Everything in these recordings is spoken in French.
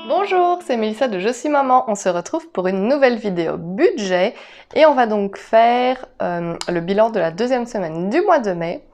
Bonjour, c'est Mélissa de Je suis maman. On se retrouve pour une nouvelle vidéo budget et on va donc faire le bilan de la deuxième semaine du mois de mai.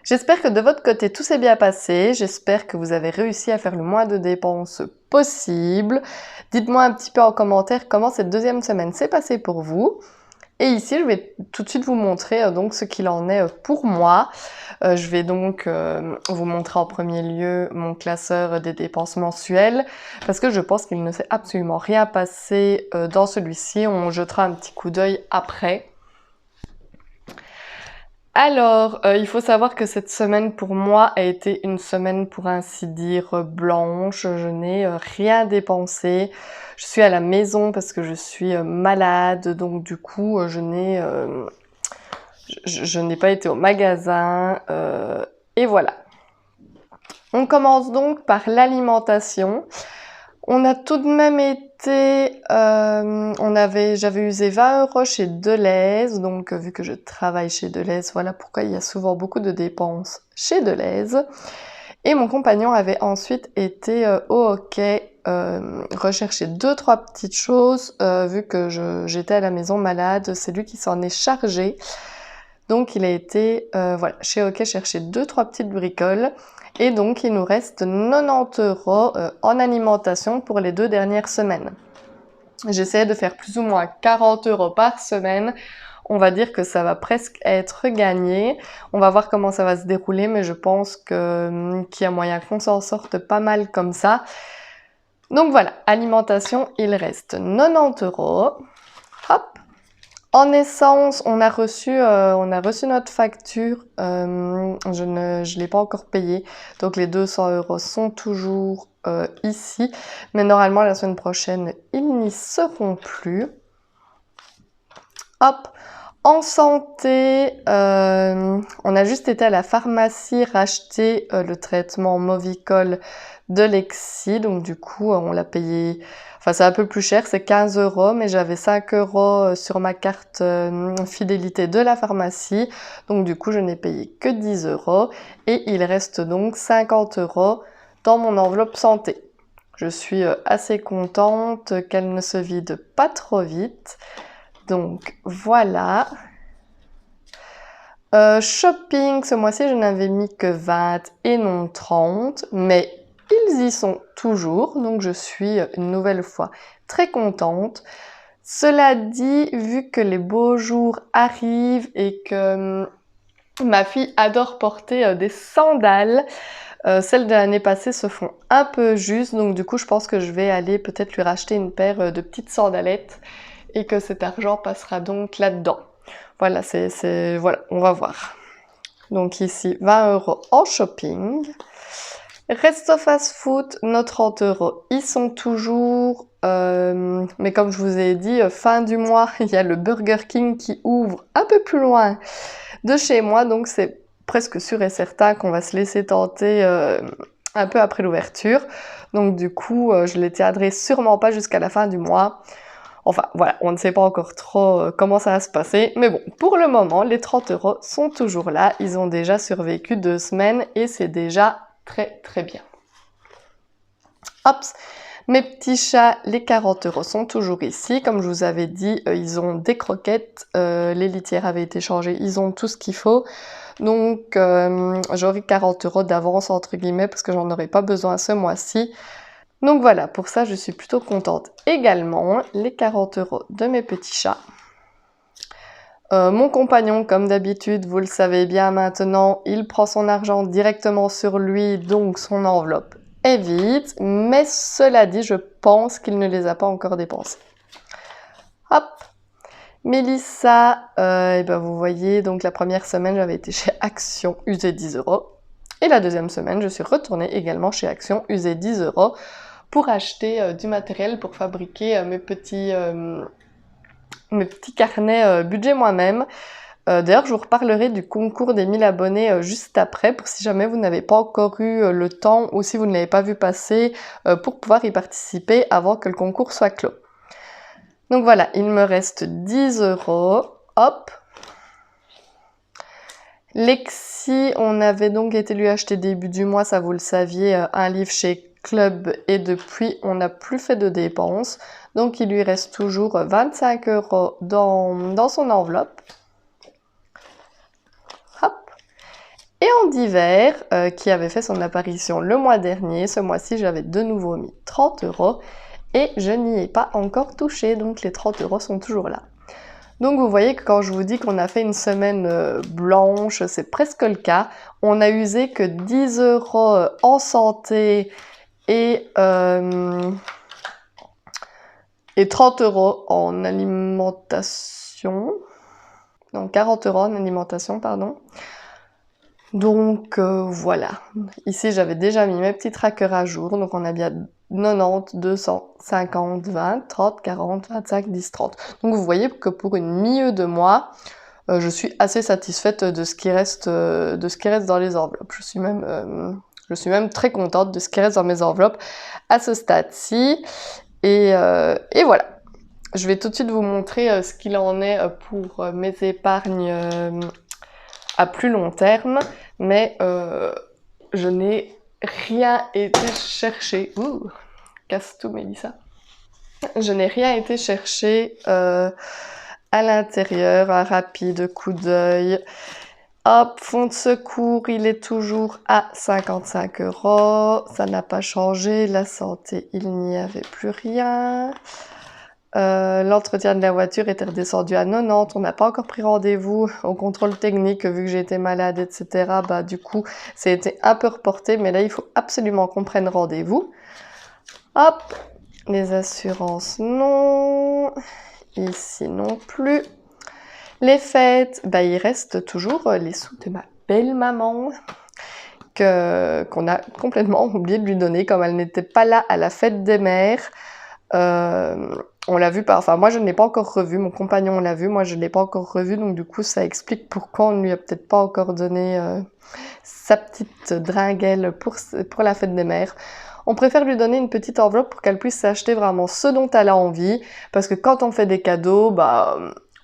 J'espère que de votre côté tout s'est bien passé, j'espère que vous avez réussi à faire le moins de dépenses possible. Dites-moi un petit peu en commentaire comment cette deuxième semaine s'est passée pour vous. Et ici, je vais tout de suite vous montrer donc ce qu'il en est pour moi. Je vais donc vous montrer en premier lieu mon classeur des dépenses mensuelles parce que je pense qu'il ne s'est absolument rien passé dans celui-ci. On jetera un petit coup d'œil après. Alors, il faut savoir que cette semaine pour moi a été une semaine pour ainsi dire blanche. Je n'ai rien dépensé. Je suis à la maison parce que je suis malade, donc du coup je n'ai pas été au magasin et voilà. On commence donc par l'alimentation. On a tout de même été, j'avais usé 20 € chez Delhaize, donc vu que je travaille chez Delhaize, voilà pourquoi il y a souvent beaucoup de dépenses chez Delhaize. Et mon compagnon avait ensuite été au hockey rechercher 2-3 petites choses, vu que j'étais à la maison malade, c'est lui qui s'en est chargé. Donc il a été voilà, chez Hockey chercher 2-3 petites bricoles. Et donc, il nous reste 90 € en alimentation pour les 2 dernières semaines. J'essayais de faire plus ou moins 40 € par semaine. On va dire que ça va presque être gagné. On va voir comment ça va se dérouler, mais je pense qu'il y a moyen qu'on s'en sorte pas mal comme ça. Donc voilà, alimentation, il reste 90 €. Hop. En essence, on a reçu notre facture. Je ne l'ai pas encore payée, donc les 200 € sont toujours ici. Mais normalement, la semaine prochaine, ils n'y seront plus. Hop. En santé, on a juste été à la pharmacie racheter le traitement Movicol de Lexi. Donc du coup, on l'a payé. Enfin, c'est un peu plus cher, c'est 15 €, mais j'avais 5 € sur ma carte fidélité de la pharmacie. Donc du coup, je n'ai payé que 10 € et il reste donc 50 € dans mon enveloppe santé. Je suis assez contente qu'elle ne se vide pas trop vite. Donc voilà. Shopping, ce mois-ci, je n'avais mis que 20 et non 30, mais ils y sont toujours, donc je suis une nouvelle fois très contente. Cela dit, vu que les beaux jours arrivent et que ma fille adore porter des sandales, celles de l'année passée se font un peu juste, donc du coup je pense que je vais aller peut-être lui racheter une paire de petites sandalettes et que cet argent passera donc là-dedans. Voilà, voilà, on va voir. Donc ici, 20 € en shopping. Resto fast food, nos 30 €, ils sont toujours. Mais comme je vous ai dit, fin du mois, il y a le Burger King qui ouvre un peu plus loin de chez moi. Donc c'est presque sûr et certain qu'on va se laisser tenter un peu après l'ouverture. Donc du coup, je les tiendrai sûrement pas jusqu'à la fin du mois. Enfin, voilà, on ne sait pas encore trop comment ça va se passer. Mais bon, pour le moment, les 30 € sont toujours là. Ils ont déjà survécu 2 semaines et c'est déjà très très bien. Hop, mes petits chats, les 40 € sont toujours ici. Comme je vous avais dit, ils ont des croquettes. Les litières avaient été changées. Ils ont tout ce qu'il faut. Donc, j'aurai 40 € d'avance, entre guillemets, parce que j'en aurai pas besoin ce mois-ci. Donc voilà, pour ça, je suis plutôt contente également. Les 40 € de mes petits chats. Mon compagnon, comme d'habitude, vous le savez bien maintenant, il prend son argent directement sur lui, donc son enveloppe est vide. Mais cela dit, je pense qu'il ne les a pas encore dépensés. Hop! Mélissa, et ben vous voyez, donc la première semaine, j'avais été chez Action, usé 10 €. Et la deuxième semaine, je suis retournée également chez Action, usé 10 € pour acheter du matériel pour fabriquer mes petits carnets budget moi-même. D'ailleurs, je vous reparlerai du concours des 1000 abonnés juste après, pour si jamais vous n'avez pas encore eu le temps ou si vous ne l'avez pas vu passer, pour pouvoir y participer avant que le concours soit clos. Donc voilà, il me reste 10 €. Hop. Lexi, on avait donc été lui acheter début du mois, ça vous le saviez, un livre chez club et depuis, on n'a plus fait de dépenses. Donc, il lui reste toujours 25 € dans son enveloppe. Hop. Et en divers, qui avait fait son apparition le mois dernier, ce mois-ci, j'avais de nouveau mis 30 € et je n'y ai pas encore touché. Donc, les 30 € sont toujours là. Donc vous voyez que quand je vous dis qu'on a fait une semaine blanche, c'est presque le cas. On a usé que 10 € en santé et 30 € en alimentation. Donc 40 € en alimentation, pardon. Donc voilà. Ici j'avais déjà mis mes petits trackers à jour. Donc on a bien 90, 200, 50, 20, 30, 40, 25, 10, 30. Donc vous voyez que pour une milieu de mois, je suis assez satisfaite de ce qui reste dans les enveloppes. Je suis même très contente de ce qui reste dans mes enveloppes à ce stade-ci. Et voilà. Je vais tout de suite vous montrer ce qu'il en est pour mes épargnes à plus long terme. Mais je n'ai rien été chercher. Ouh, casse tout, Mélissa. Je n'ai rien été chercher à l'intérieur, un rapide coup d'œil. Hop, fonds de secours, il est toujours à 55 €. Ça n'a pas changé. La santé, il n'y avait plus rien. L'entretien de la voiture était redescendu à 90. On n'a pas encore pris rendez-vous au contrôle technique vu que j'ai été malade, etc. Bah, du coup, ça a été un peu reporté. Mais là, il faut absolument qu'on prenne rendez-vous. Hop, les assurances, non. Ici non plus. Les fêtes, bah, il reste toujours les sous de ma belle-maman qu'on a complètement oublié de lui donner comme elle n'était pas là à la fête des mères. On l'a vu enfin moi je ne l'ai pas encore revu, mon compagnon l'a vu, moi je ne l'ai pas encore revu, donc du coup ça explique pourquoi on ne lui a peut-être pas encore donné sa petite dringuelle pour la fête des mères. On préfère lui donner une petite enveloppe pour qu'elle puisse s'acheter vraiment ce dont elle a envie, parce que quand on fait des cadeaux, bah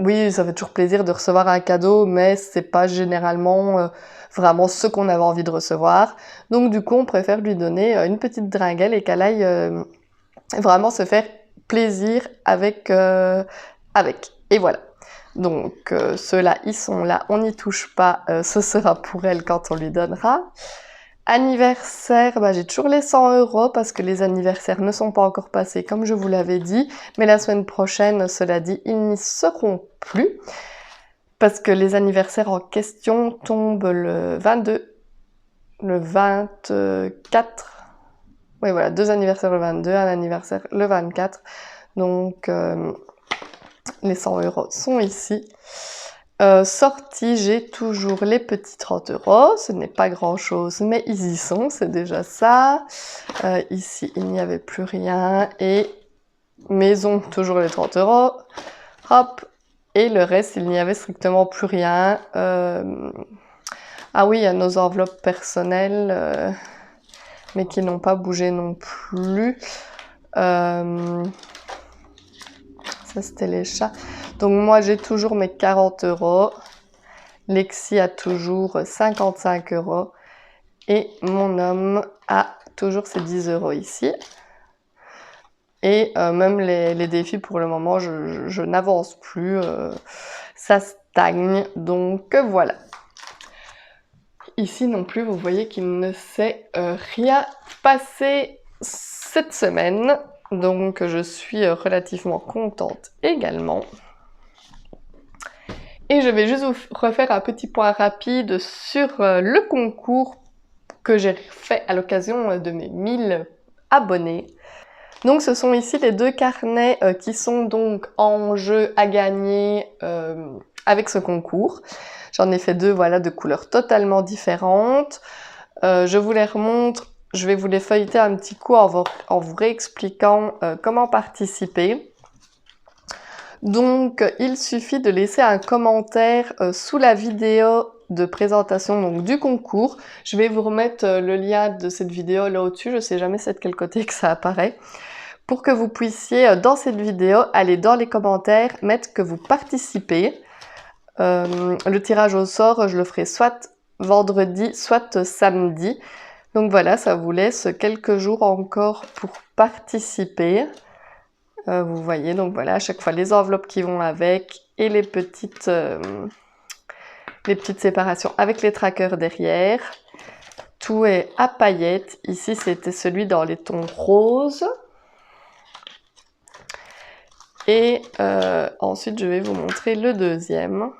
oui, ça fait toujours plaisir de recevoir un cadeau, mais c'est pas généralement vraiment ce qu'on avait envie de recevoir. Donc du coup, on préfère lui donner une petite dringuelle et qu'elle aille vraiment se faire plaisir avec. Et voilà. Donc ceux-là, ils sont là, on n'y touche pas, ce sera pour elle quand on lui donnera. Anniversaire, bah, j'ai toujours les 100 € parce que les anniversaires ne sont pas encore passés comme je vous l'avais dit, mais la semaine prochaine, cela dit, ils n'y seront plus parce que les anniversaires en question tombent le 22, le 24, oui voilà, 2 anniversaires le 22, un anniversaire le 24, donc les 100 € sont ici. Sortie, j'ai toujours les petits 30 €, ce n'est pas grand chose, mais ils y sont, c'est déjà ça. Ici, il n'y avait plus rien, et maison, toujours les 30 €. Hop, et le reste, il n'y avait strictement plus rien. Ah oui, il y a nos enveloppes personnelles, mais qui n'ont pas bougé non plus. Ça, c'était les chats. Donc moi, j'ai toujours mes 40 €. Lexi a toujours 55 €. Et mon homme a toujours ses 10 € ici. Et même les défis, pour le moment, je n'avance plus. Ça stagne. Donc voilà. Ici non plus, vous voyez qu'il ne s'est rien passé cette semaine. Donc je suis relativement contente également. Et je vais juste vous refaire un petit point rapide sur le concours que j'ai fait à l'occasion de mes 1000 abonnés. Donc ce sont ici les 2 carnets qui sont donc en jeu à gagner avec ce concours. J'en ai fait 2, voilà, de couleurs totalement différentes. Je vous les remontre. Je vais vous les feuilleter un petit coup en vous réexpliquant comment participer. Donc, il suffit de laisser un commentaire sous la vidéo de présentation donc, du concours. Je vais vous remettre le lien de cette vidéo là au-dessus. Je ne sais jamais c'est de quel côté que ça apparaît. Pour que vous puissiez, dans cette vidéo, aller dans les commentaires, mettre que vous participez. Le tirage au sort, je le ferai soit vendredi, soit samedi. Donc voilà, ça vous laisse quelques jours encore pour participer. Vous voyez, donc voilà, à chaque fois les enveloppes qui vont avec et les petites séparations avec les trackers derrière. Tout est à paillettes. Ici, c'était celui dans les tons roses. Et ensuite, je vais vous montrer le deuxième.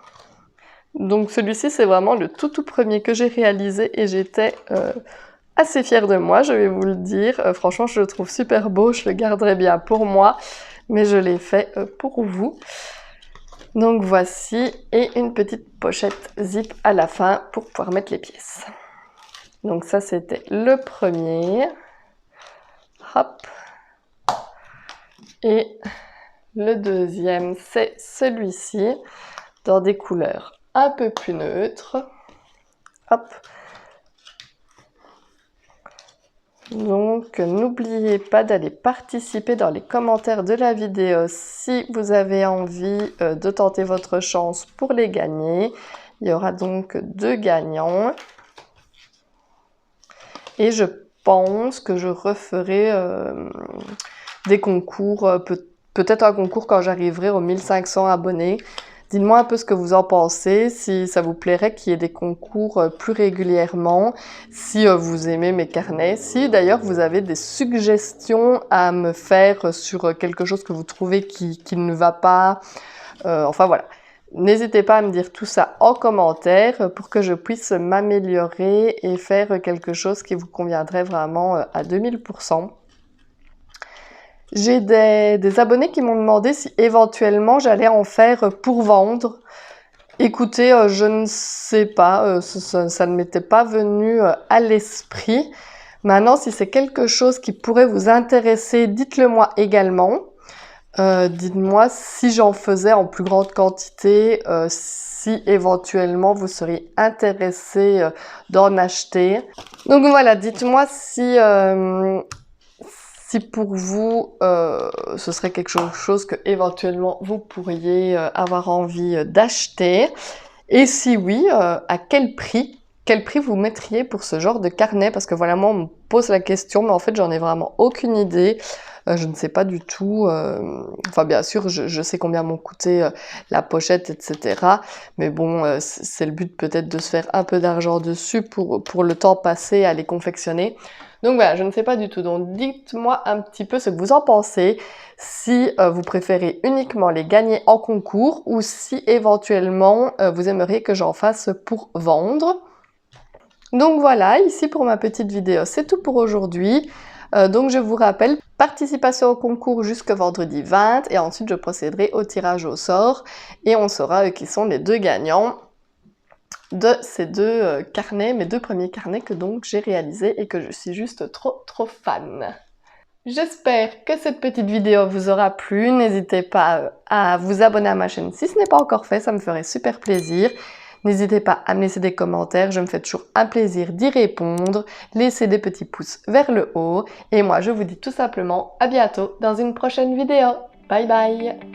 Donc celui-ci, c'est vraiment le tout premier que j'ai réalisé et j'étais assez fière de moi, je vais vous le dire. Franchement, je le trouve super beau, je le garderai bien pour moi, mais je l'ai fait pour vous. Donc voici, et une petite pochette zip à la fin pour pouvoir mettre les pièces. Donc ça, c'était le premier. Hop. Et le deuxième, c'est celui-ci, dans des couleurs un peu plus neutres. Hop. Donc, n'oubliez pas d'aller participer dans les commentaires de la vidéo si vous avez envie de tenter votre chance pour les gagner. Il y aura donc 2 gagnants. Et je pense que je referai des concours, peut-être un concours quand j'arriverai aux 1500 abonnés. Dites-moi un peu ce que vous en pensez, si ça vous plairait qu'il y ait des concours plus régulièrement, si vous aimez mes carnets, si d'ailleurs vous avez des suggestions à me faire sur quelque chose que vous trouvez qui ne va pas, enfin voilà. N'hésitez pas à me dire tout ça en commentaire pour que je puisse m'améliorer et faire quelque chose qui vous conviendrait vraiment à 2000%. J'ai des abonnés qui m'ont demandé si éventuellement j'allais en faire pour vendre. Écoutez, je ne sais pas, ça ne m'était pas venu à l'esprit. Maintenant, si c'est quelque chose qui pourrait vous intéresser, dites-le moi également. Dites-moi si j'en faisais en plus grande quantité, si éventuellement vous seriez intéressé d'en acheter. Donc voilà, dites-moi si pour vous, ce serait quelque chose que éventuellement vous pourriez avoir envie d'acheter. Et si oui, à quel prix vous mettriez pour ce genre de carnet? Parce que voilà, moi on me pose la question, mais en fait j'en ai vraiment aucune idée. Je ne sais pas du tout. Enfin bien sûr, je sais combien m'ont coûté la pochette, etc. Mais bon, c'est le but peut-être de se faire un peu d'argent dessus pour le temps passé à les confectionner. Donc voilà, je ne sais pas du tout. Donc dites-moi un petit peu ce que vous en pensez, si vous préférez uniquement les gagner en concours ou si éventuellement vous aimeriez que j'en fasse pour vendre. Donc voilà, ici pour ma petite vidéo, c'est tout pour aujourd'hui. Donc je vous rappelle, participation au concours jusqu'au vendredi 20 et ensuite je procéderai au tirage au sort et on saura qui sont les 2 gagnants de ces 2 carnets, mes 2 premiers carnets que donc j'ai réalisés et que je suis juste trop fan. J'espère que cette petite vidéo vous aura plu. N'hésitez pas à vous abonner à ma chaîne si ce n'est pas encore fait, ça me ferait super plaisir. N'hésitez pas à me laisser des commentaires, je me fais toujours un plaisir d'y répondre. Laissez des petits pouces vers le haut. Et moi, je vous dis tout simplement à bientôt dans une prochaine vidéo. Bye bye!